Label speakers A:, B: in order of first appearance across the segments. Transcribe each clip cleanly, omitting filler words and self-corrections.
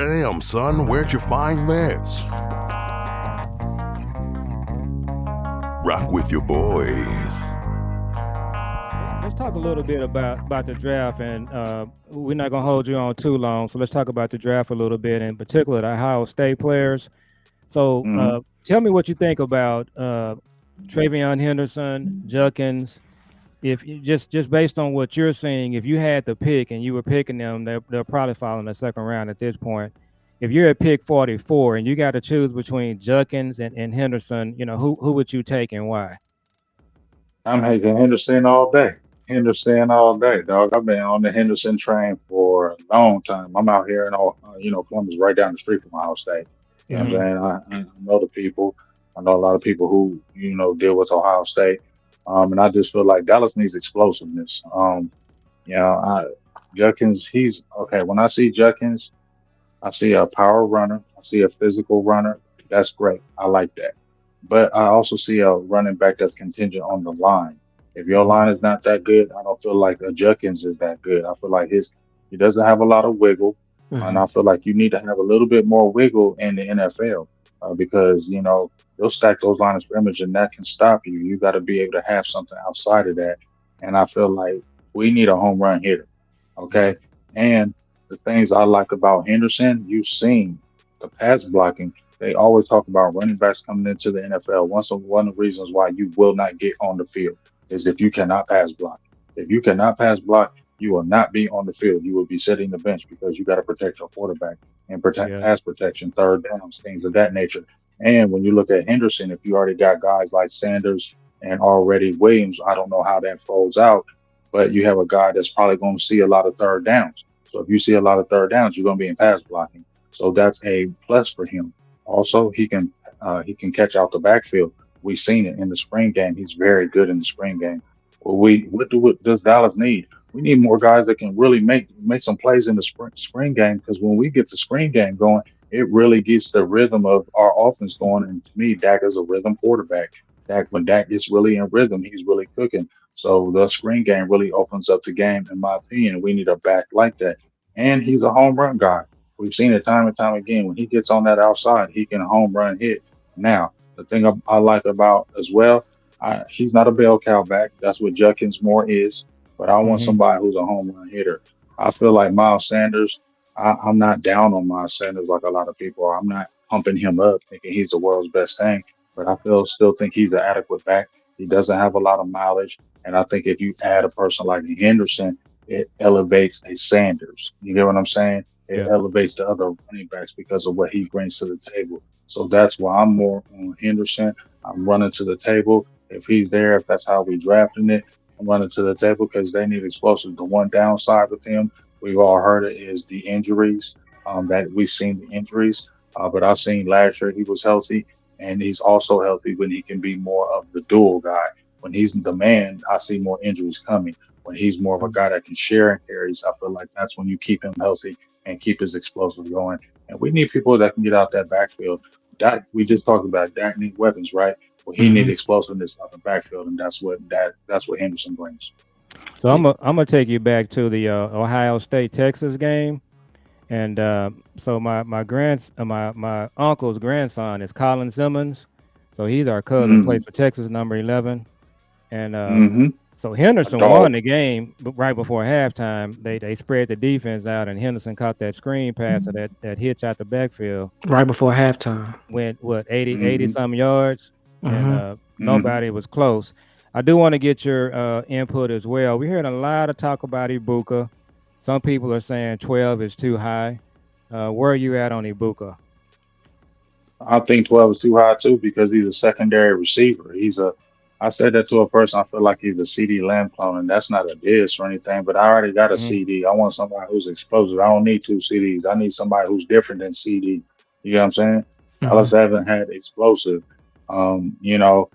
A: Damn, son, where'd you find this? Rock with your boys.
B: Let's talk a little bit about the draft, and we're not gonna hold you on too long. So let's talk about the draft a little bit, in particular the Ohio State players. So
C: Hmm.
B: tell me what you think about Travion Henderson, Judkins. If you, just based on what you're seeing, if you had to pick and you were picking them, they'll probably fall in the second round at this point. If you're at pick 44 and you got to choose between Judkins and Henderson, who would you take and why?
C: I'm taking Henderson all day. Henderson all day, dog. I've been on the Henderson train for a long time. I'm out here in, Columbus, right down the street from Ohio State. You know what
B: Hmm.
C: I'm saying? I know the people. I know a lot of people who, deal with Ohio State. And I just feel like Dallas needs explosiveness. You know, I, Judkins, he's okay. When I see Judkins, I see a power runner. I see a physical runner. That's great. I like that. But I also see a running back that's contingent on the line. If your
B: Hmm.
C: line is not that good, I don't feel like a Judkins is that good. I feel like he doesn't have a lot of wiggle, and
D: Hmm.
C: I feel like you need to have a little bit more wiggle in the NFL because they'll stack those line of scrimmage and that can stop you. You got to be able to have something outside of that, and I feel like we need a home run hitter.
B: Yeah.
C: Okay, and the things I like about Henderson, you've seen the pass blocking. They always talk about running backs coming into the NFL. One of the reasons why you will not get on the field is if you cannot pass block. If you cannot pass block, you will not be on the field. You will be sitting the bench because you got to protect your quarterback and protect
B: Yeah.
C: pass protection, third downs, things of that nature. And when you look at Henderson, if you already got guys like Sanders and already Williams, I don't know how that folds out, but you have a guy that's probably going to see a lot of third downs. So if you see a lot of third downs, you're going to be in pass blocking. So that's a plus for him. Also, he can catch out the backfield. We've seen it in the spring game. He's very good in the spring game. Well, what does Dallas need? We need more guys that can really make some plays in the spring game because when we get the spring game going, it really gets the rhythm of our offense going. And to me, Dak is a rhythm quarterback. When Dak gets really in rhythm, he's really cooking. So the screen game really opens up the game, in my opinion. We need a back like that. And he's a home run guy. We've seen it time and time again. When he gets on that outside, he can home run hit. Now, the thing I like about as well, he's not a bell cow back. That's what Judkins more is. But I want
B: Hmm.
C: somebody who's a home run hitter. I feel like Miles Sanders. I'm not down on Miles Sanders like a lot of people are. I'm not pumping him up thinking he's the world's best thing. But I still think he's an adequate back. He doesn't have a lot of mileage. And I think if you add a person like Henderson, it elevates a Sanders. You get what I'm saying? It
B: Yeah.
C: elevates the other running backs because of what he brings to the table. So that's why I'm more on Henderson. I'm running to the table. If he's there, if that's how we drafting it, I'm running to the table because they need explosive. The one downside with him, we've all heard it, is the injuries. That we've seen the injuries, but I've seen last year he was healthy, and he's also healthy when he can be more of the dual guy. When he's the man, I see more injuries coming. When he's more of a guy that can share and carries, I feel like that's when you keep him healthy and keep his explosive going. And we need people that can get out that backfield. That we just talked about. Dak need weapons, right? Well, he need
D: Hmm.
C: explosiveness out the backfield, and that's what Henderson brings.
B: So I'm gonna take you back to the Ohio State Texas game, and so my uncle's grandson is Colin Simmons, so he's our cousin,
C: Mm-hmm.
B: plays for Texas, number 11, and
C: Mm-hmm.
B: so
C: A
B: Henderson won
C: dog.
B: the game right before halftime. They spread the defense out, and Henderson caught that screen pass or that hitch out the backfield,
D: Right before halftime.
B: went what 80
C: Mm-hmm.
B: some yards, and
D: Hmm.
C: Mm-hmm.
B: nobody was close. I do want to get your input as well. We're hearing a lot of talk about Ibuka. Some people are saying 12 is too high. Where are you at on Ibuka?
C: I think 12 is too high too because he's a secondary receiver. I said that to a person. I feel like he's a CD Lamb clone, and that's not a diss or anything. But I already got a
B: Hmm.
C: CD. I want somebody who's explosive. I don't need two CDs. I need somebody who's different than CD. You know what I'm saying? Dallas
D: Hmm.
C: haven't had explosive. Um, you know,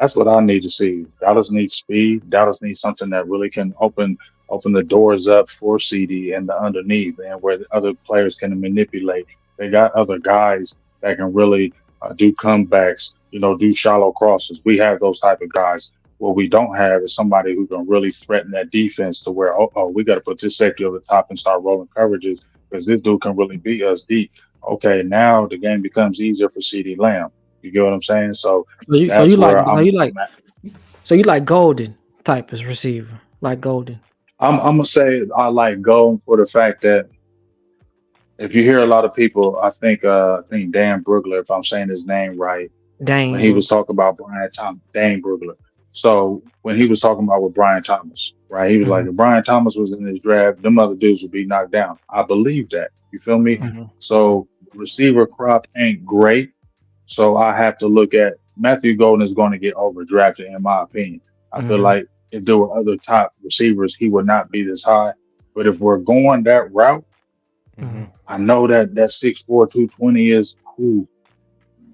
C: that's what I need to see. Dallas needs speed. Dallas needs something that really can open the doors up for CD and the underneath, and where the other players can manipulate. They got other guys that can really do comebacks. Do shallow crosses. We have those type of guys. What we don't have is somebody who can really threaten that defense to where we got to put this safety over the top and start rolling coverages because this dude can really beat us deep. Okay, now the game becomes easier for CD Lamb. You get what I'm saying? So
D: So you so
C: that's
D: you like
C: where
D: so you like
C: I'm at.
D: so you like Golden type as receiver, like Golden.
C: I'm gonna say I like going for the fact that if you hear a lot of people, I think Dan Brugler, if I'm saying his name right, when
D: Dane
C: he was
D: Brooks.
C: talking about Brian Thomas, Dane Brugler. So when he was talking about with Brian Thomas, right, he was like,
D: Mhm,
C: if Brian Thomas was in this draft, them other dudes would be knocked down. I believe that. You feel me?
D: mhm,
C: So the receiver crop ain't great. So I have to look at Matthew Golden is going to get overdrafted, in my opinion. I feel
D: mhm.
C: like if there were other top receivers, he would not be this high. But if we're going that route,
B: Hmm.
C: I know that that 6'4", 220 is who,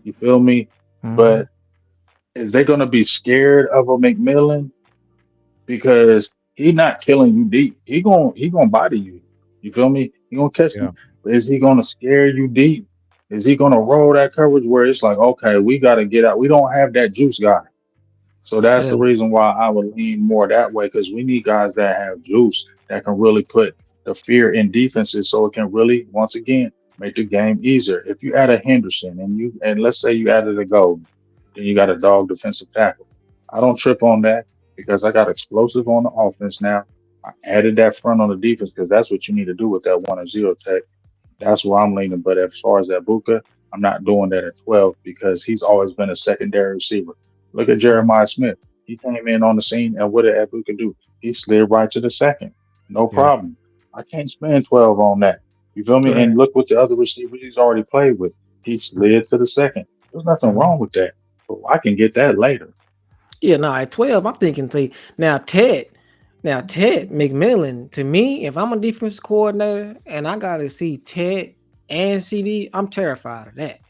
C: you feel me?
D: Mhm.
C: But is they gonna be scared of a McMillan because he not killing you deep? He gonna body you. You feel me? He gonna catch
B: Yeah.
C: you. But is he gonna scare you deep? Is he gonna roll that coverage where it's like, okay, we gotta get out. We don't have that juice guy. So that's
D: Yeah,
C: the reason why I would lean more that way because we need guys that have juice that can really put the fear in defenses so it can really, once again, make the game easier. If you add a Henderson and let's say you added a Golden, then you got a dog defensive tackle. I don't trip on that because I got explosive on the offense now. I added that front on the defense because that's what you need to do with that 1 and 0 tech. That's where I'm leaning. But as far as that Buka, I'm not doing that at 12 because he's always been a secondary receiver. Look at
D: yeah,
C: Jeremiah Smith. He came in on the scene, and what did Buka do? He slid right to the second. No
B: Yeah.
C: problem. I can't spend 12 on that. You feel me?
D: right.
C: And look what the other receivers he's already played with. He slid to the second. There's nothing
D: Mhm.
C: wrong with that. But I can get that later.
D: Yeah, no, at 12, I'm thinking to now Ted McMillan, to me, if I'm a defense coordinator and I gotta see Ted and CD, I'm terrified of that.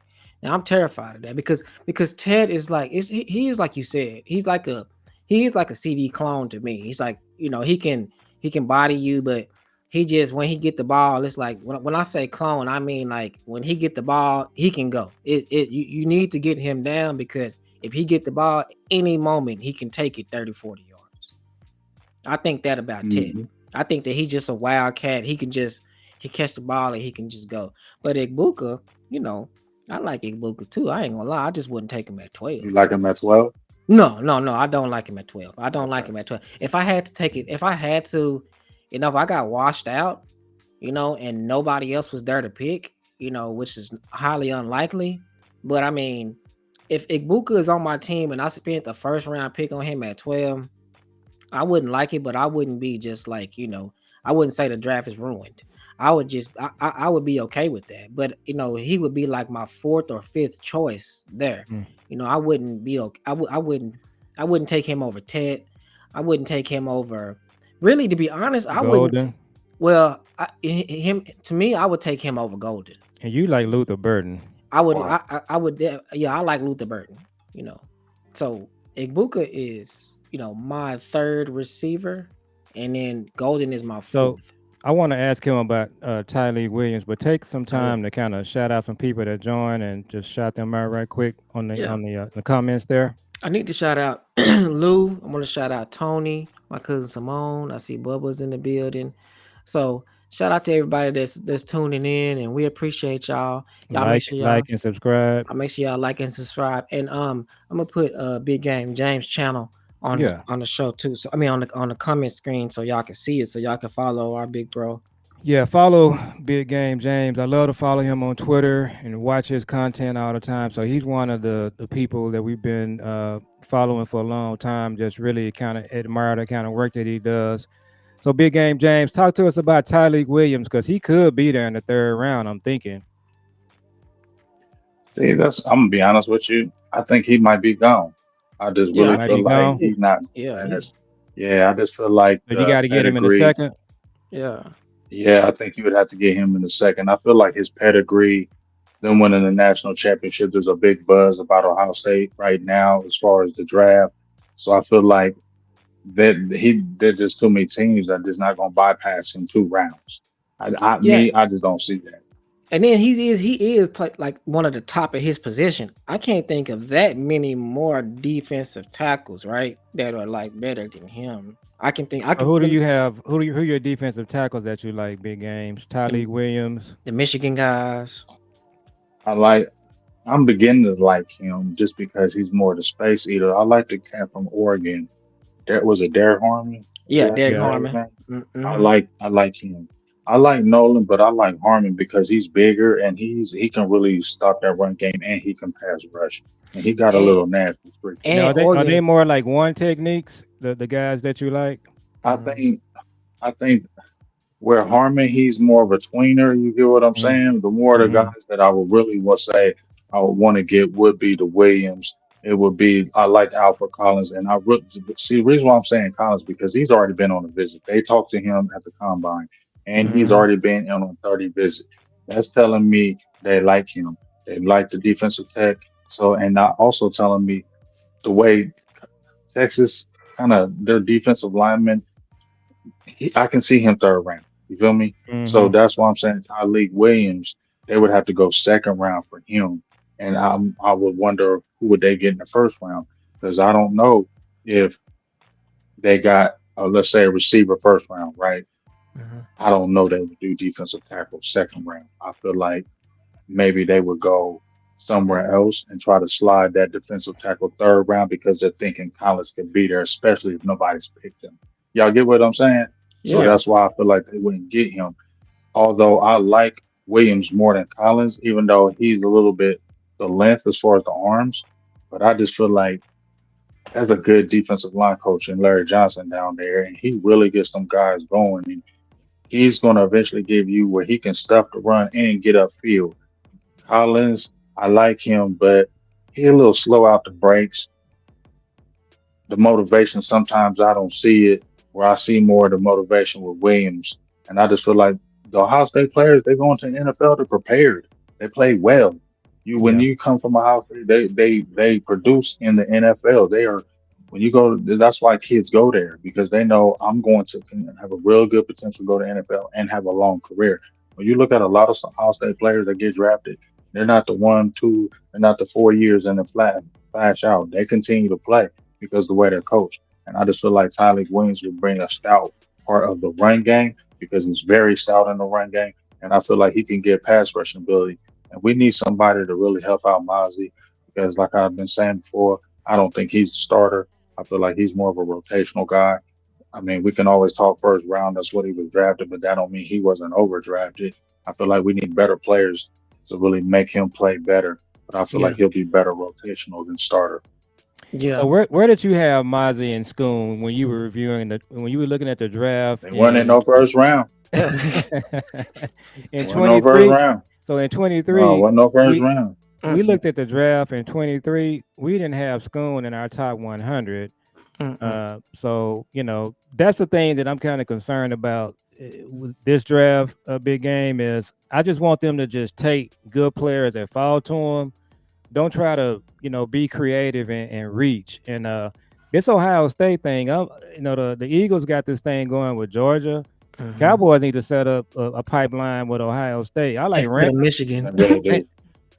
D: Now I'm terrified of that because Ted is like he is like you said, he is like a CD clone to me. He's like, he can body you, but he just when he get the ball, it's like when I say clone, I mean like when he get the ball, he can go. You need to get him down because if he get the ball any moment, he can take it 30, 40 yards. I think that about Ted.
C: Hmm.
D: I think that he's just a wildcat. He catch the ball and he can just go. But Igbuka, you know, I like Igbuka too. I ain't gonna lie. I just wouldn't take him at 12.
C: You like him at 12?
D: No, no, no. I don't like him at 12. I don't like
C: Okay.
D: him at 12. If I had to take it, if I had to, if I got washed out, and nobody else was there to pick, which is highly unlikely. But I mean, if Igbuka is on my team and I spent the first round pick on him at 12, I wouldn't like it, but I wouldn't be just like, I wouldn't say the draft is ruined. I would just, I would be okay with that. But, he would be like my fourth or fifth choice there.
B: Mm.
D: I wouldn't be okay. I wouldn't take him over Ted. I wouldn't take him over, really, to be honest, I wouldn't.
B: Golden.
D: Well, him to me, I would take him over Golden.
B: And you like Luther Burden.
D: I would,
C: Why?
D: yeah, I like Luther Burton, you know. So Igbuka is, my third receiver, and then Golden is my
B: So
D: fourth.
B: I want to ask him about Tylee Williams, but take some
D: Oh yeah,
B: time to kind of shout out some people that joined and just shout them out right quick on
D: yeah.
B: the comments there.
D: I need to shout out Lou. I want to shout out Tony, my cousin Simone. I see Bubba's in the building. So shout out to everybody that's tuning in, and we appreciate y'all. Y'all make sure y'all
B: Like, and subscribe.
D: I make sure y'all like and subscribe. And I'm gonna put Big Game James channel
B: Yeah.
D: on the show too. So I mean on the comment screen so y'all can see it, so y'all can follow our big bro.
B: Yeah, follow Big Game James. I love to follow him on Twitter and watch his content all the time. So he's one of the people that we've been following for a long time. Just really kind of admire the kind of work that he does. So Big Game James, talk to us about Tyleek Williams because he could be there in the third round. I'm thinking.
C: See, I'm gonna be honest with you. I think he might be gone. I just
D: Yeah,
B: He
C: really
B: might
C: feel
B: be
C: like
B: gone.
D: he,
C: he's not
D: yeah,
C: gonna
D: he,
C: pass. Yeah, I just feel like
B: So you
C: the
B: got to get him in a
C: pedigree.
B: second.
D: yeah.
C: Yeah, I think you would have to get him in the second. I feel like his pedigree, them winning the national championship, there's a big buzz about Ohio State right now as far as the draft. So I feel like there's just too many teams that just not gonna bypass him 2 rounds.
D: Yeah,
C: I just don't see that.
D: And then he is like one of the top of his position. I can't think of that many more defensive tackles, right? That are like better than him. I can think I
B: So
D: can
B: who do you have? Who are your defensive tackles that you like? Big games. Tyleek
D: the,
B: Williams.
D: the Michigan guys.
C: I like. I'm beginning to like him just because he's more the space eater. I like the cat from Oregon. That was a Derek Harmon. Is
D: Yeah,
C: that
D: Derek
C: is
B: Yeah.
C: that his
D: Harmon.
C: name?
D: Mm-hmm.
C: I like him. I like Nolan, but I like Harmon because he's bigger and he can really stop that run game and he can pass rush. And he got a
D: And
C: little nasty streak to
B: Now
C: him.
D: and
B: are they
D: Oregon.
B: more like one techniques? The guys that you like?
C: I
D: Mhm,
C: think I think where Harmon, he's more of a tweener. You get what I'm
B: Mm-hmm.
C: saying? The more the
B: Mm-hmm.
C: guys that I would really want to say I would want to get would be the Williams. It would be I like Alfred Collins, and I really see the reason why I'm saying Collins because he's already been on a visit. They talked to him at the combine, and he's
D: mhm.
C: already been on a 30 visit. That's telling me they like him. They like the defensive tech. So, and not also telling me the way Texas kind of their defensive linemen I can see him third round. You feel me? So
B: Mm-hmm.
C: that's why I'm saying Tyleek Williams, they would have to go second round for him. And I would wonder who would they get in the first round because I don't know if they got let's say a receiver first round, right?
D: Mhm.
C: I don't know they would do defensive tackle second round. I feel like maybe they would go somewhere else and try to slide that defensive tackle third round because they're thinking Collins could be there, especially if nobody's picked him. Y'all get what I'm saying? So
D: Yeah.
B: Yeah.
C: that's why I feel like they wouldn't get him. Although I like Williams more than Collins, even though he's a little bit the length as far as the arms. But I just feel like as a good defensive line coach and Larry Johnson down there, and he really gets some guys going. And he's going to eventually give you where he can stuff the run and get upfield. Collins, I like him, but he a little slow out the breaks. The motivation sometimes I don't see it where I see more of the motivation with Williams. And I just feel like the Ohio State players, they go into the NFL, they're prepared. They play well. You when
B: Yeah.
C: you come from Ohio State, they produce in the NFL. They are when you go that's why kids go there because they know I'm going to have a real good potential to go to NFL and have a long career. When you look at a lot of Ohio State players that get drafted, they're not the 1, 2, they're not the 4 years and then flash out. They continue to play because the way they're coached. And I just feel like Tyleek Williams will bring a stout part of the run game because he's very stout in the run game. And I feel like he can get pass rushing ability. And we need somebody to really help out Mozzie because, like I've been saying before, I don't think he's the starter. I feel like he's more of a rotational guy. I mean, we can always talk first round. That's what he was drafted, but that don't mean he wasn't overdrafted. I feel like we need better players to really make him play better. But I feel like
D: Yeah.
C: he'll be better rotational than starter.
B: So
D: Yeah.
B: where did you have Mozzie and Schoon when you were reviewing when you were looking at the draft
C: They weren't in
B: in
C: no first round.
B: in
C: Wasn't no first
B: 23?
C: round.
B: So in
C: No,
B: 23,
C: wasn't no first
B: we
C: round.
B: we
D: Mm-mm,
B: looked at the draft in 23. We didn't have Schoon in our top 100.
D: mm-mm.
B: So that's the thing that I'm kind of concerned about with this draft. A big game is I just want them to just take good players that fall to them. Don't try to be creative and reach. And this Ohio State thing, the Eagles got this thing going with Georgia.
D: Mhm.
B: Cowboys need to set up a pipeline with Ohio State.
D: Instead of Michigan.
C: They really
B: I,
C: do.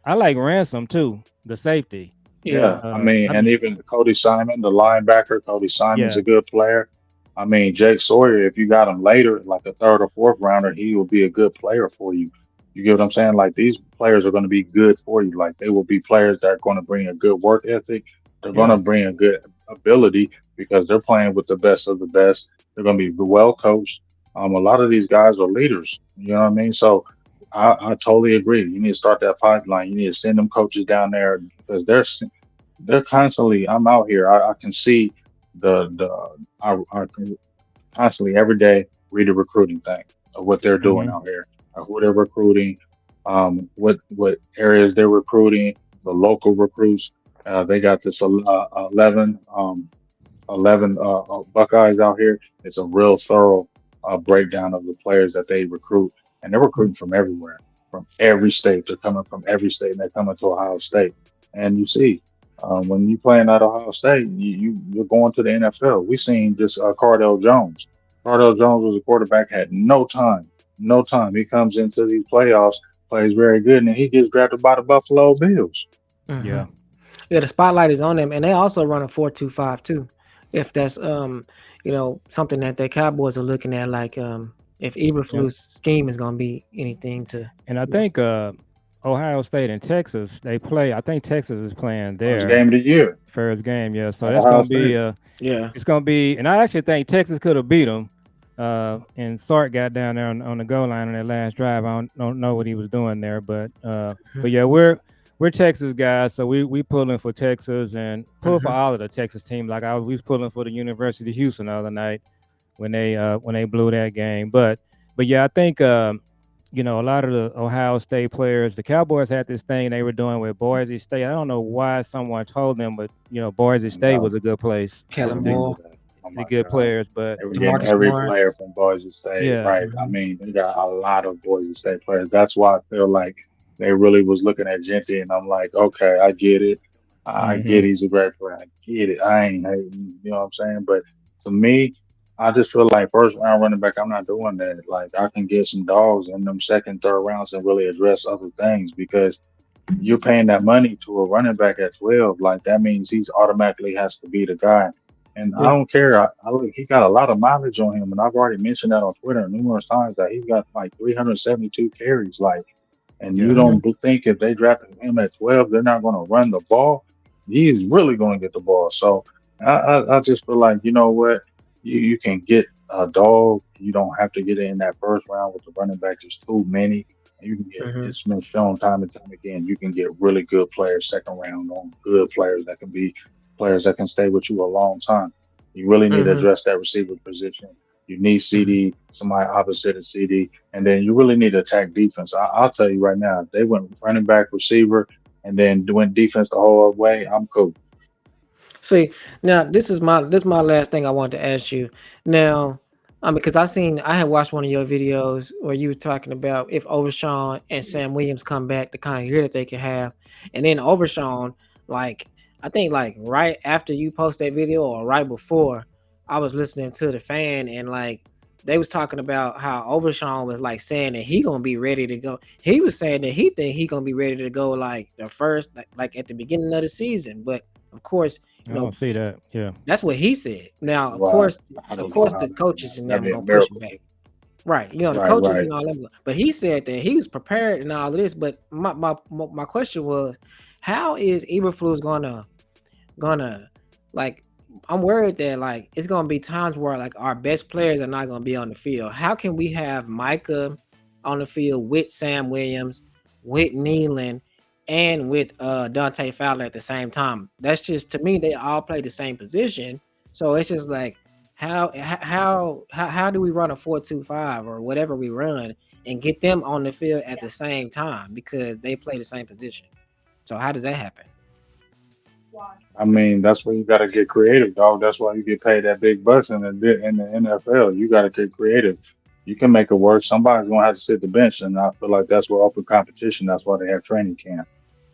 B: I like Ransom too, the safety.
C: Yeah,
D: Yeah.
C: I mean,
B: I
C: and
B: mean,
C: even Cody Simon, the linebacker, Cody Simon's
B: yeah,
C: a good player. I mean, Jake Sawyer, if you got him later, like a third or fourth rounder, he will be a good player for you. You get what I'm saying? Like these players are going to be good for you. Like they will be players that are going to bring a good work ethic. They're going to
B: yeah.
C: bring a good ability because they're playing with the best of the best. They're going to be well coached. A lot of these guys are leaders. You know what I mean? So I totally agree. You need to start that pipeline. You need to send them coaches down there because they're constantly. I'm out here. I can see the I can constantly every day read the recruiting thing of what they're doing
B: Hmm.
C: out here, who they're recruiting, what areas they're recruiting, the local recruits. They got this 11 Buckeyes out here. It's a real thorough breakdown of the players that they recruit, and they're recruiting from everywhere, from every state. They're coming from every state, and they're coming to Ohio State. And you see, when you playing at Ohio State, you're going to the NFL. We seen just Cardell Jones. Cardell Jones was a quarterback, had no time, no time. He comes into these playoffs. plays very good, and then he gets drafted by the Buffalo Bills.
D: Hmm.
B: Yeah.
D: Yeah, the spotlight is on them, and they also run a 4-2-5 too. If that's something that the Cowboys are looking at, like if
B: Yeah.
D: Eberflus scheme is gonna be anything to.
B: And I think Ohio State and Texas, they play. I think Texas is playing
C: First
B: their
C: game of the year
B: first game. Yeah. So
C: at
B: that's
C: Ohio
B: gonna be
C: State.
D: Yeah.
B: it's gonna be, and I actually think Texas could have beat them. And Sark got down there on the goal line on that last drive. I don't know what he was doing there, but yeah, we're Texas guys, so we pulling for Texas and pull for
D: Hmm.
B: all of the Texas team. Like we was pulling for the University of Houston the other night when they blew that game. But yeah, I think a lot of the Ohio State players, the Cowboys had this thing they were doing with Boise State. I don't know why someone told them, but Boise State
C: No,
B: was a good place
C: I
D: Kellen
C: didn't
B: to
C: know
D: Moore,
C: that. Oh
B: the
C: my
B: good
C: God.
B: players. But
C: They were getting
D: Demarcus
C: every player
D: Lawrence.
C: from Boise State,
B: yeah,
C: right? I
D: Hmm.
C: mean, they got a lot of Boise State players. That's why I feel like they really was looking at Genty, and I'm like, okay, I get it. I get
B: hmm
C: he's a great player. I get it. I ain't hating, you know what I'm saying? But to me, I just feel like first round running back, I'm not doing that. Like I can get some dogs in them second, third rounds and really address other things because you're paying that money to a running back at 12. Like that means he's automatically has to be the guy. And I
D: Yeah.
C: don't care. I look, he got a lot of mileage on him, and I've already mentioned that on Twitter numerous times that he's got like 372 carries. Like, and you
B: yeah,
D: Hmm.
C: don't think if they drafted him at 12, they're not going to run the ball. He's really going to get the ball. So I just feel like you know what, you can get a dog. You don't have to get it in that first round with the running back. There's too many. You can get
D: Hmm.
C: it's been shown time and time again. You can get really good players second round on good players that can be players that can stay with you a long time. You really need to
D: Hmm.
C: address that receiver position. You need
D: Hmm.
C: CD, somebody opposite of CD, and then you really need to attack defense. I'll tell you right now, if they went running back, receiver, and then doing defense the whole way, I'm cool.
D: See, now this is my last thing I want to ask you. Now, because I had watched one of your videos where you were talking about if Overshawn and Sam Williams come back, the kind of year that they could have, and then Overshawn, like I think like right after you post that video or right before, I was listening to the fan and like they was talking about how Overshawn was like saying that he gonna be ready to go. He was saying that he think he gonna be ready to go like the first like at the beginning of the season, but of course,
B: I
D: you
B: don't
D: know,
B: see that. Yeah,
D: that's what he said. Now,
C: Right. I
D: of
C: don't know
D: course,
C: how
D: the
C: that can
D: coaches
C: happen.
D: and
C: That'd
D: them
C: be a
D: gonna push him
C: miracle.
D: back. Right. You know, the
C: Right,
D: coaches
C: right.
D: and all them. But he said that he was prepared and all of this. But my question was, how is Eberflus gonna like? I'm worried that like it's gonna be times where like our best players are not gonna be on the field. How can we have Micah on the field with Sam Williams, with Nealon, and with Dante Fowler at the same time? That's just to me they all play the same position. So it's just like how do we run a 4-2-5 or whatever we run and get them on the field at the same time because they play the same position? So how does that happen?
C: I mean, that's where you got to get creative, dog. That's why you get paid that big bucks in the NFL. You got to get creative. You can make it work. Somebody's gonna have to sit the bench, and I feel like that's where open competition. That's why they have training camp.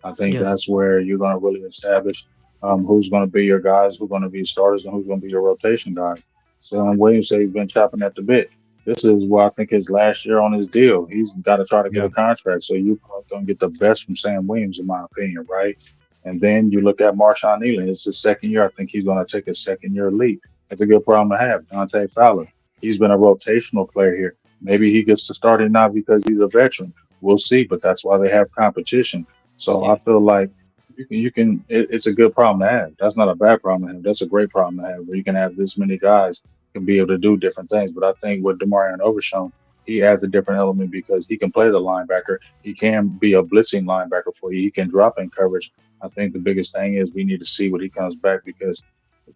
C: I think
D: Yeah.
C: that's where you're gonna really establish who's gonna be your guys, who's gonna be starters, and who's gonna be your rotation guys. So Williams said he's been chopping at the bit. This is what I think his last year on his deal. He's got to try to get
B: yeah,
C: a contract. So you're probably gonna get the best from Sam Williams, in my opinion, right? And then you look at Marshawn Nealon. It's his second year. I think he's going to take a second year leap. That's a good problem to have. Dante Fowler. He's been a rotational player here. Maybe he gets to start it now because he's a veteran. We'll see, but that's why they have competition. So
D: Yeah.
C: I feel like it's a good problem to have. That's not a bad problem to have. That's a great problem to have where you can have this many guys can be able to do different things. But I think with Demarion Overshown, he adds a different element because he can play the linebacker. He can be a blitzing linebacker for you. He can drop in coverage. I think the biggest thing is we need to see when he comes back because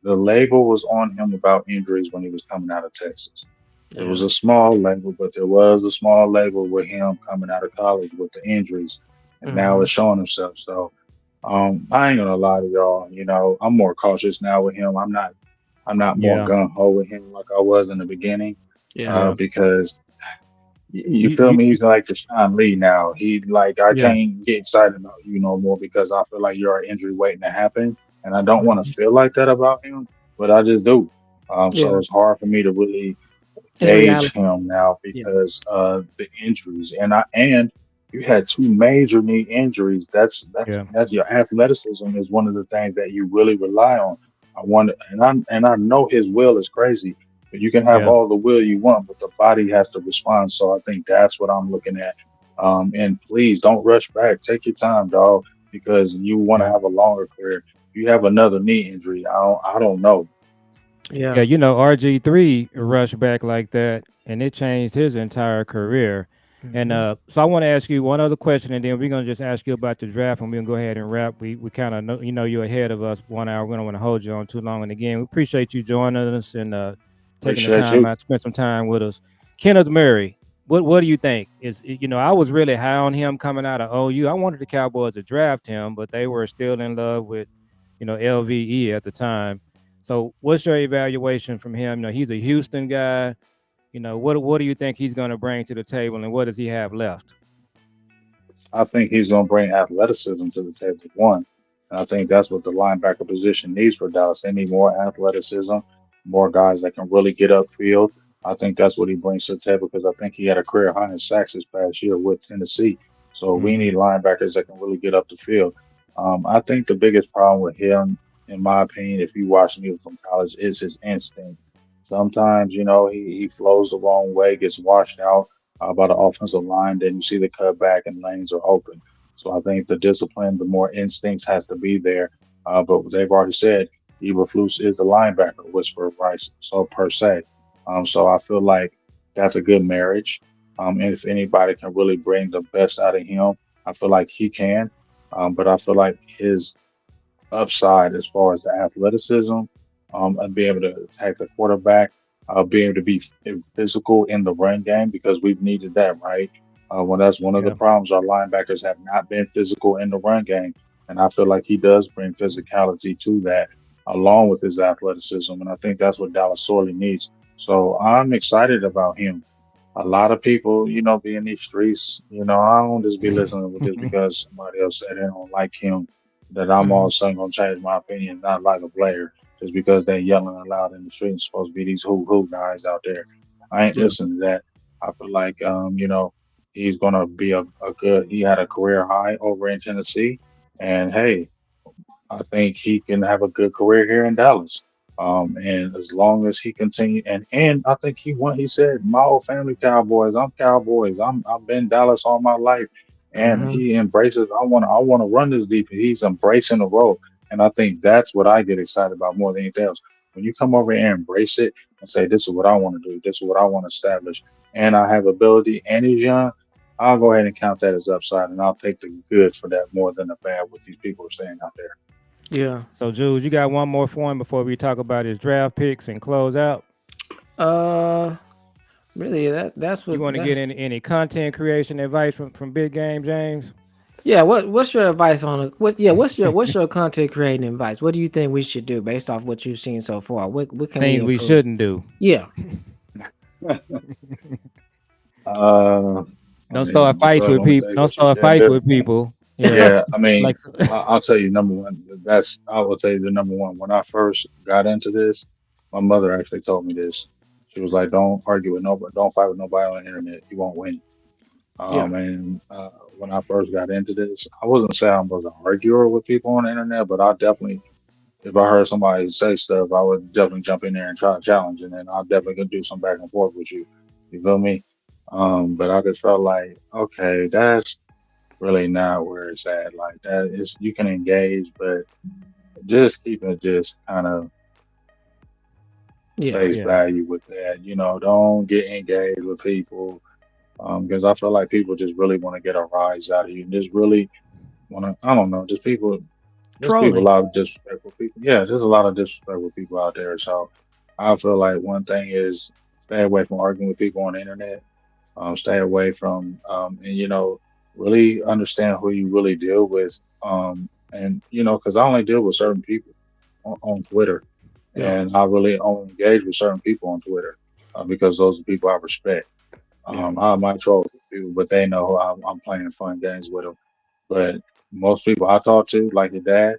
C: the label was on him about injuries when he was coming out of Texas. It was
D: Yeah.
C: a small label, but there was a small label with him coming out of college with the injuries, and now
D: Hmm.
C: it's showing himself. So I ain't gonna lie to y'all. You know, I'm more cautious now with him. I'm not more
B: yeah,
C: gun ho with him like I was in the beginning,
D: Yeah.
B: yeah.
C: because you
B: You,
C: feel
B: you,
C: me?
B: you
C: He's like Deshaun Lee now. He like I
B: yeah,
C: can't get excited about you no more because I feel like you're an injury waiting to happen, and I don't want to
B: mhm,
C: feel like that about him, but I just do. So
D: Yeah.
C: it's hard for me to really
D: It's
C: gauge
D: reality.
C: him now
D: Yeah.
C: because of the injuries, and You had two major knee injuries.
B: Yeah,
C: That's your athleticism is one of the things that you really rely on. I wonder, and I know his will is crazy, but you can have
B: yeah,
C: all the will you want, but the body has to respond. So I think that's what I'm looking at. And please don't rush back. Take your time, dog, because you want to
B: yeah.
C: have a longer career. You have another knee injury. I don't know.
B: Yeah,
D: Yeah.
B: RG3 rushed back like that, and it changed his entire career. And
D: Hmm.
B: so I want to ask you one other question, and then we're gonna just ask you about the draft, and we're gonna go ahead and wrap. We kind of know, you're ahead of us 1 hour. We don't want to hold you on too long. And again, we appreciate you joining us and taking the
C: Appreciate
B: time
C: you.
B: out, spend some time with us. Kenneth Murray, what do you think? I was really high on him coming out of OU. I wanted the Cowboys to draft him, but they were still in love with, LVE at the time. So, what's your evaluation from him? He's a Houston guy. What do you think he's going to bring to the table, and what does he have left?
C: I think he's going to bring athleticism to the table, one. And I think that's what the linebacker position needs for Dallas. They need more athleticism, more guys that can really get upfield. I think that's what he brings to the table because I think he had a career high in sacks this past year with Tennessee. So we
B: Hmm.
C: need linebackers that can really get up the field. I think the biggest problem with him, in my opinion, if you watch him even from college, is his instinct. Sometimes, he flows the wrong way, gets washed out by the offensive line, then you see the cutback and lanes are open. So I think the discipline, the more instincts has to be there. But they've already said Eberflus is the linebacker whisperer, right? So per se. So I feel like that's a good marriage. And if anybody can really bring the best out of him, I feel like he can. But I feel like his upside as far as the athleticism, and being able to attack the quarterback, being able to be physical in the run game because we've needed that, right? Well, that's one of the
B: Yeah,
C: problems. Our linebackers have not been physical in the run game, and I feel like he does bring physicality to that along with his athleticism, and I think that's what Dallas sorely needs. So I'm excited about him. A lot of people, be in these streets, I don't just be listening with just because somebody else said they don't like him, that I'm all of
B: hmm,
C: a sudden gonna change my opinion, not like a player, just because they yelling aloud in the street and supposed to be these who guys out there. I ain't
D: Yeah.
C: listening to that. I feel like he's gonna be a good he had a career high over in Tennessee. And hey, I think he can have a good career here in Dallas. And as long as he continue and I think he said my whole family Cowboys. I'm Cowboys. I've been Dallas all my life. And
D: Hmm.
C: he embraces I wanna run this deep. He's embracing the role. And I think that's what I get excited about more than anything else. When you come over here and embrace it and say, this is what I want to do, this is what I want to establish, and I have ability and he's young, I'll go ahead and count that as upside and I'll take the good for that more than the bad what these people are saying out there.
D: Yeah.
B: So, Jules, you got one more for him before we talk about his draft picks and close out.
D: Uh, really, that's
B: You
D: what
B: want to
D: that.
B: get any content creation advice from Big Game James?
D: Yeah. What's your advice on it? What? Yeah. What's your content creating advice? What do you think we should do based off what you've seen so far? What can we
B: Things we
D: improve?
B: shouldn't do.
D: Yeah.
C: Uh, I
B: Don't
C: mean,
B: start
C: I'm
B: fights
C: still
B: with
C: gonna
B: people.
C: tell you
B: Don't
C: what you
B: start
C: can
B: fights
C: do.
B: with people. Yeah,
C: Yeah, I mean,
B: like
C: I'll tell you number one. I will tell you the number one. When I first got into this, my mother actually told me this. She was like, "Don't argue with nobody. Don't fight with nobody on the internet. You won't win."
D: Yeah.
C: And when I first got into this, I wasn't saying I was an arguer with people on the internet, but I definitely, if I heard somebody say stuff, I would definitely jump in there and try to challenge, and then I'll definitely gonna do some back and forth with you. You feel me? But I just felt like, okay, that's really not where it's at. Like that is you can engage, but just keep it just kind of
D: Yeah.
C: face
B: yeah,
C: value with that. Don't get engaged with people. Because I feel like people just really want to get a rise out of you and just really want to, I don't know, just people, a
D: Trolling.
C: lot of disrespectful people. Yeah, there's a lot of disrespectful people out there. So I feel like one thing is stay away from arguing with people on the internet. Stay away from, and really understand who you really deal with. And because I only deal with certain people on Twitter,
D: Yeah.
C: and I really only engage with certain people on Twitter because those are people I respect.
D: Yeah.
C: I might troll people, but they know I'm playing fun games with them. But most people I talk to, like your dad,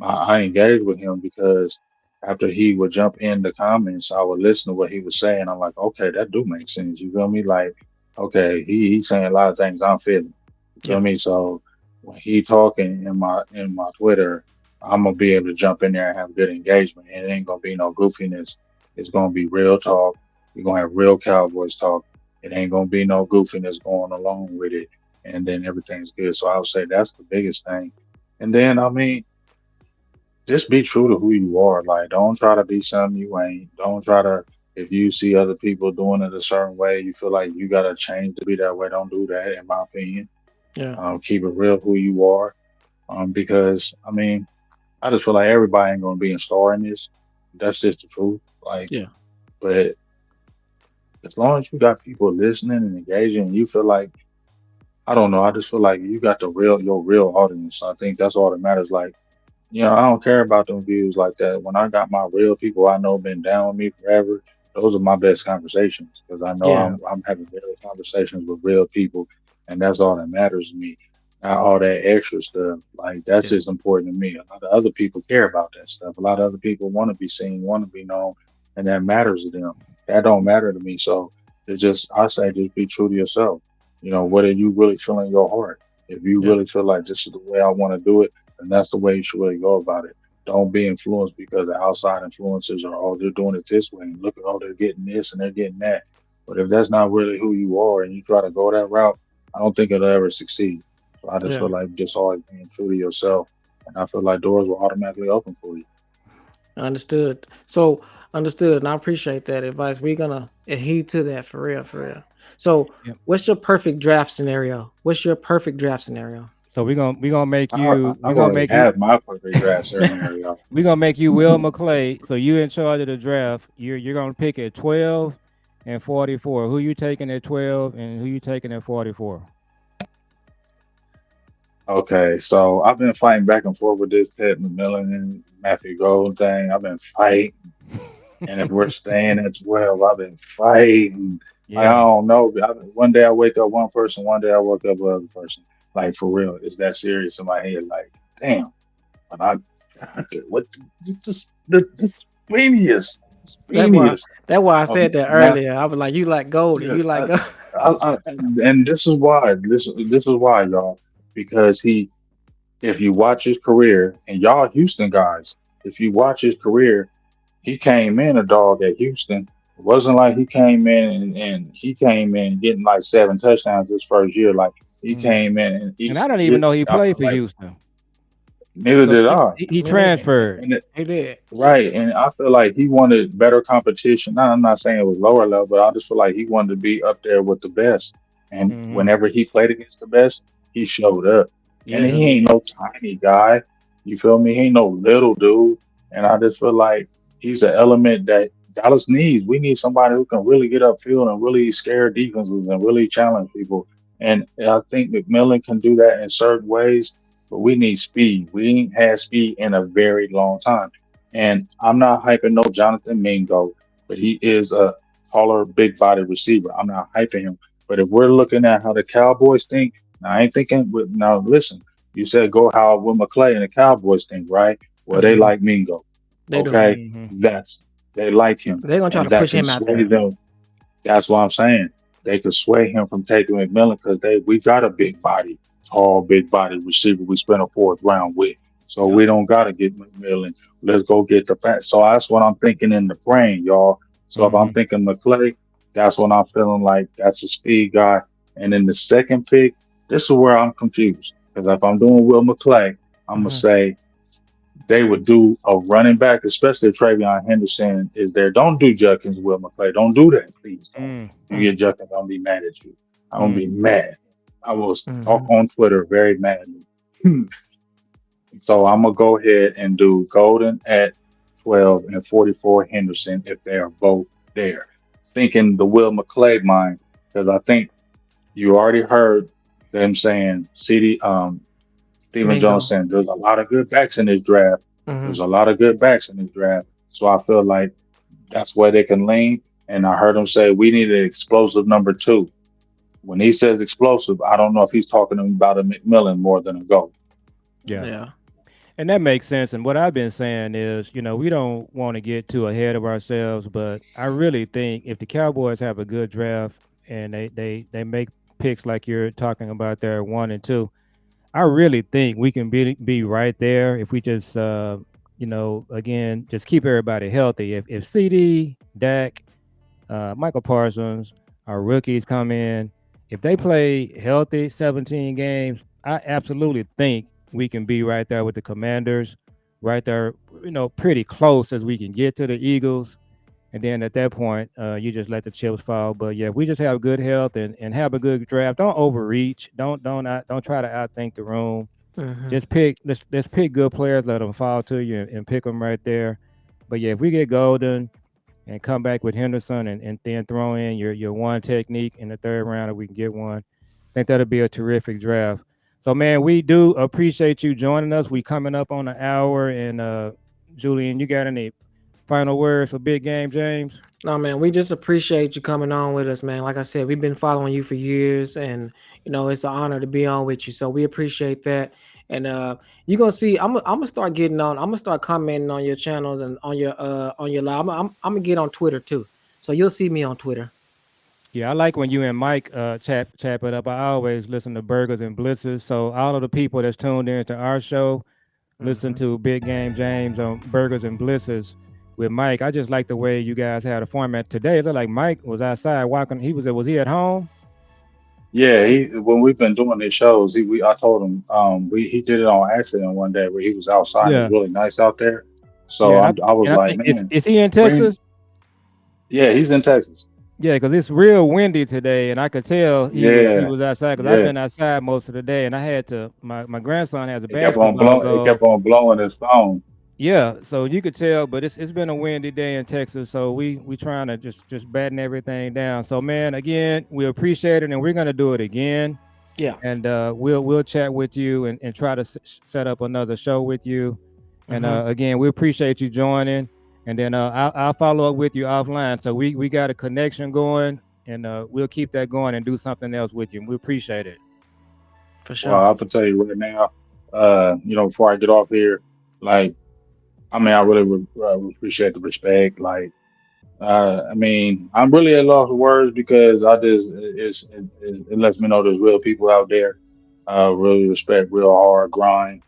C: I engage with him because after he would jump in the comments, I would listen to what he was saying. I'm like, okay, that do make sense. You feel me? Like, okay, he's saying a lot of things I'm feeling. You feel
D: Yeah.
C: me? So when he talking in my Twitter, I'm gonna be able to jump in there and have good engagement. And it ain't gonna be no goofiness. It's gonna be real talk. We're gonna have real Cowboys talk. It ain't gonna be no goofiness going along with it. And then everything's good. So I would say that's the biggest thing. And then I mean, just be true to who you are. Like, don't try to be something you ain't. Don't try to, if you see other people doing it a certain way, you feel like you gotta change to be that way. Don't do that, in my opinion.
D: Yeah.
C: Keep it real who you are. Because I mean, I just feel like everybody ain't gonna be a star in this. That's just the truth. Like,
D: Yeah.
C: but as long as you got people listening and engaging, and you feel like, I don't know, I just feel like you got your real audience. I think that's all that matters. Like, I don't care about them views like that. When I got my real people I know been down with me forever, those are my best conversations because I know
D: Yeah.
C: I'm having real conversations with real people, and that's all that matters to me. Not all that extra stuff. Like that's
D: Yeah.
C: just important to me. A lot of other people care about that stuff. A lot of other people want to be seen, want to be known, and that matters to them. That don't matter to me. So it's just I say just be true to yourself. What are you really feeling in your heart? If you
D: Yeah.
C: really feel like this is the way I want to do it, and that's the way you should really go about it. Don't be influenced because the outside influences are, oh, they're doing it this way, and look at, oh, they're getting this and they're getting that. But if that's not really who you are and you try to go that route, I don't think it'll ever succeed. So I just
D: Yeah.
C: feel like just always being true to yourself, and I feel like doors will automatically open for you.
D: Understood. So understood, and I appreciate that advice. We're gonna adhere to that for real, for real. So,
B: Yep.
D: what's your perfect draft scenario? What's your perfect draft scenario?
B: So we're gonna make you
C: I've already had my perfect draft scenario.
B: we're gonna make you Will McClay. So you in charge of the draft. You're gonna pick at 12 and 44. Who you taking at 12 and who you taking at 44?
C: Okay, so I've been fighting back and forth with this Ted McMillan and Matthew Golden thing. I've been fighting. And if we're staying at 12, I've been fighting. I
B: Yeah.
C: don't know. One day I wake up one person, one day I wake up another person. Like for real, it's that serious in my head. Like, damn, but what this
D: That's why.
C: genius
D: That's why I
C: of
D: said that
C: math.
D: earlier. I was like, you like golden.
C: Yeah,
D: You like gold.
C: and this is why. This is why, y'all. Because if you watch his career, and y'all Houston guys, if you watch his career, he came in a dog at Houston. It wasn't like he came in and he came in getting like 7 touchdowns his first year. Like he
B: Mhm.
C: came in and
B: And I don't even know he
C: I
B: played
C: felt
B: for
C: like
B: Houston
C: neither
B: because
C: did
B: he,
C: I.
B: he he
D: Me neither.
B: transferred.
C: And
D: He did.
C: right, and I feel like he wanted better competition. Now, I'm not saying it was lower level, but I just feel like he wanted to be up there with the best. And
B: Hmm.
C: whenever he played against the best, he showed up. And
B: Yeah.
C: he ain't no tiny guy. You feel me? He ain't no little dude. And I just feel like he's an element that Dallas needs. We need somebody who can really get upfield and really scare defenses and really challenge people. And I think McMillan can do that in certain ways, but we need speed. We ain't had speed in a very long time. And I'm not hyping no Jonathan Mingo, but he is a taller, big body receiver. I'm not hyping him. But if we're looking at how the Cowboys think, now I ain't thinking now listen, you said go how Will McClay and the Cowboys think, right? Well, they
D: Hmm.
C: like Mingo.
D: They do.
C: Okay.
B: Hmm.
C: That's they like him.
D: They're gonna try
C: And
D: to
C: that
D: push
C: can
D: him out
C: sway
D: there.
C: them. That's what I'm saying. They could sway him from taking McMillan because we got a big body, tall, big body receiver we spent a fourth round with. So
B: Yep.
C: we don't gotta get McMillan. Let's go get the fat. So that's what I'm thinking in the brain, y'all. So if I'm
B: Hmm.
C: thinking McClay, that's what I'm feeling like. That's a speed guy. And in the second pick, this is where I'm confused. Because if I'm doing Will McClay, I'm gonna
D: Hmm.
C: say they would do a running back, especially if Travion Henderson is there. Don't do Judkins, Will McClay. Don't do that. Please don't.
B: Mm.
C: You get Judkins, I'm be mad at you. I'm gonna
B: Mm.
C: be mad. I will talk
D: Hmm.
C: on Twitter very madly. So I'm gonna go ahead and do Golden at 12 and 44 Henderson if they are both there. Thinking the Will McClay mind, because I think you already heard them saying Stephen Jones
D: Mingo.
C: saying there's a lot of good backs in this draft.
D: Hmm.
C: There's a lot of good backs in this draft. So I feel like that's where they can lean. And I heard him say we need an explosive number two. When he says explosive, I don't know if he's talking about a McMillan more than a GOAT.
B: Yeah.
D: Yeah.
B: And that makes sense. And what I've been saying is, we don't want to get too ahead of ourselves, but I really think if the Cowboys have a good draft and they make picks like you're talking about there, 1 and 2. I really think we can be right there if we just again just keep everybody healthy. If CD, Dak, Michael Parsons, our rookies come in, if they play healthy 17 games, I absolutely think we can be right there with the Commanders, right there, pretty close as we can get to the Eagles. And then at that point, you just let the chips fall. But yeah, if we just have good health and have a good draft, don't overreach. Don't try to outthink the room.
D: Mm-hmm.
B: Just pick let's pick good players, let them fall to you and pick them right there. But yeah, if we get Golden and come back with Henderson and then throw in your one technique in the third round, if we can get one, I think that'll be a terrific draft. So man, we do appreciate you joining us. We coming up on an hour, and Julian, you got any final words for Big Game James?
D: No, man, we just appreciate you coming on with us, man. Like I said, we've been following you for years, and it's an honor to be on with you. So we appreciate that. And you're gonna see, I'm gonna start getting on. I'm gonna start commenting on your channels and on your live. I'm gonna get on Twitter too, so you'll see me on Twitter.
B: Yeah, I like when you and Mike chap it up. I always listen to Burgers and Blitzes. So all of the people that's tuned in to our show, listen
D: Mhm.
B: to Big Game James on Burgers and Blitzes with Mike. I just like the way you guys had a format today. It looked like Mike was outside walking. Was he at home?
C: Yeah, when we've been doing these shows, I told him he did it on accident one day where he was outside and it was
B: Yeah,
C: really nice out there.
B: yeah,
C: So I was
B: and I
C: like,
B: think is
C: man,
B: is he in
C: bring
B: Texas?
C: yeah, he's in Texas.
B: Yeah, because it's real windy today, and I could tell he
C: Yeah,
B: was outside because I've
C: yeah.
B: been outside most of the day, and I had to. My grandson has a
C: He kept on
B: basketball
C: blowing. He
B: goal.
C: kept on blowing his phone.
B: Yeah, so you could tell, but it's been a windy day in Texas, so we trying to just batten everything down. So man, again, we appreciate it, and we're gonna do it again,
D: Yeah.
B: and we'll chat with you and try to set up another show with you. And
D: Mhm.
B: again, we appreciate you joining, and then I'll follow up with you offline. So we got a connection going, and we'll keep that going and do something else with you. And we appreciate it.
D: For
C: Well,
D: sure.
C: I can tell you right now, before I get off here, like, I mean, I really appreciate the respect. Like, I mean, I'm really at loss of words because it lets me know there's real people out there, really respect, real hard grind.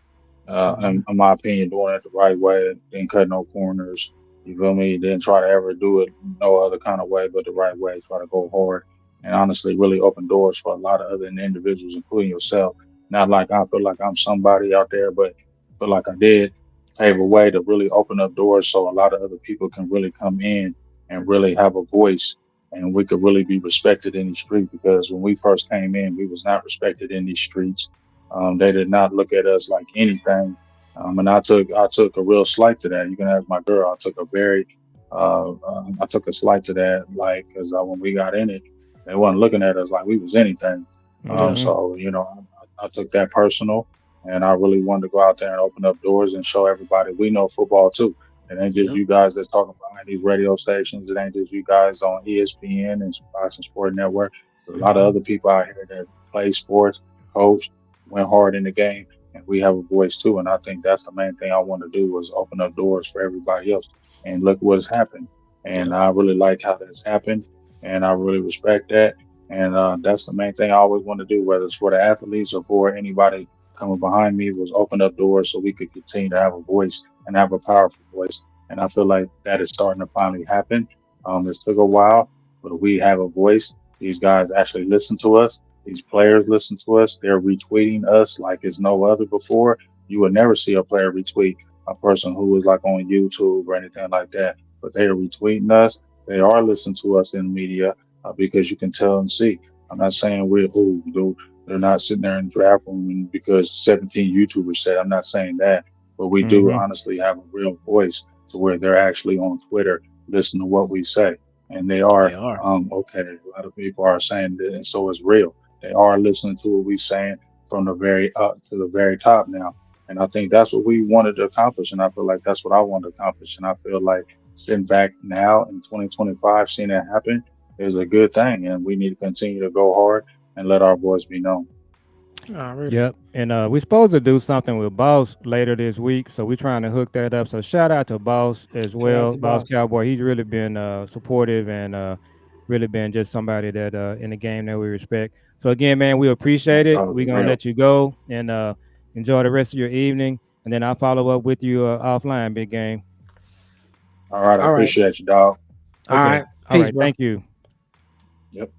D: Mhm.
C: In my opinion, doing it the right way, didn't cut no corners. You feel me? Didn't try to ever do it no other kind of way, but the right way. Try to go hard, and honestly, really open doors for a lot of other individuals, including yourself. Not like I feel like I'm somebody out there, but I feel like I did pave a way to really open up doors so a lot of other people can really come in and really have a voice, and we could really be respected in the street. Because when we first came in, we was not respected in these streets. They did not look at us like anything, and I took a real slight to that. You can ask my girl. I took a slight to that, like because when we got in it, they wasn't looking at us like we was anything.
D: Yeah.
B: Mm-hmm.
C: So I took that personal, and I really wanted to go out there and open up doors and show everybody we know football too. It ain't just
D: Yep.
C: you guys that's talking behind these radio stations. It ain't just you guys on ESPN and Fox and Sport Network. There's a lot of
D: Mhm.
C: other people out here that play sports, coach, went hard in the game, and we have a voice too. And I think that's the main thing I want to do was open up doors for everybody else. And look what's happened. And
D: Yep.
C: I really like how that's happened, and I really respect that. And that's the main thing I always want to do, whether it's for the athletes or for anybody coming behind me, was open up doors so we could continue to have a voice and have a powerful voice. And I feel like that is starting to finally happen. It took a while, but we have a voice. These guys actually listen to us. These players listen to us. They're retweeting us like it's no other before. You would never see a player retweet a person who was like on YouTube or anything like that, but they are retweeting us. They are listening to us in the media because you can tell and see. I'm not saying we're who, dude. They're not sitting there in the draft room because 17 YouTubers said. I'm not saying that, but we do
B: Mm-hmm.
C: honestly have a real voice to where they're actually on Twitter listening to what we say, and they are
D: They are.
C: okay. A lot of people are saying that, and so it's real. They are listening to what we're saying from the very up to the very top now. And I think that's what we wanted to accomplish. And I feel like that's what I want to accomplish. And I feel like sitting back now in 2025, seeing that happen is a good thing. And we need to continue to go hard and let our voice be known.
D: Already.
B: Yep. And we're supposed to do something with Boss later this week. So we're trying to hook that up. So shout out to Boss as
D: Shout out
B: well,
D: to
B: Boss
D: boss.
B: Cowboy. He's really been supportive and really been just somebody that in the game that we respect. So again, man, we appreciate it.
C: Totally
B: We're gonna
C: real.
B: let you go and enjoy the rest of your evening, and then I'll follow up with you offline, Big Game.
C: All right, I
D: All right.
C: appreciate you, dog.
D: All
B: Okay.
D: right.
B: All
D: Peace,
B: right.
D: bro.
B: Thank you.
C: Yep.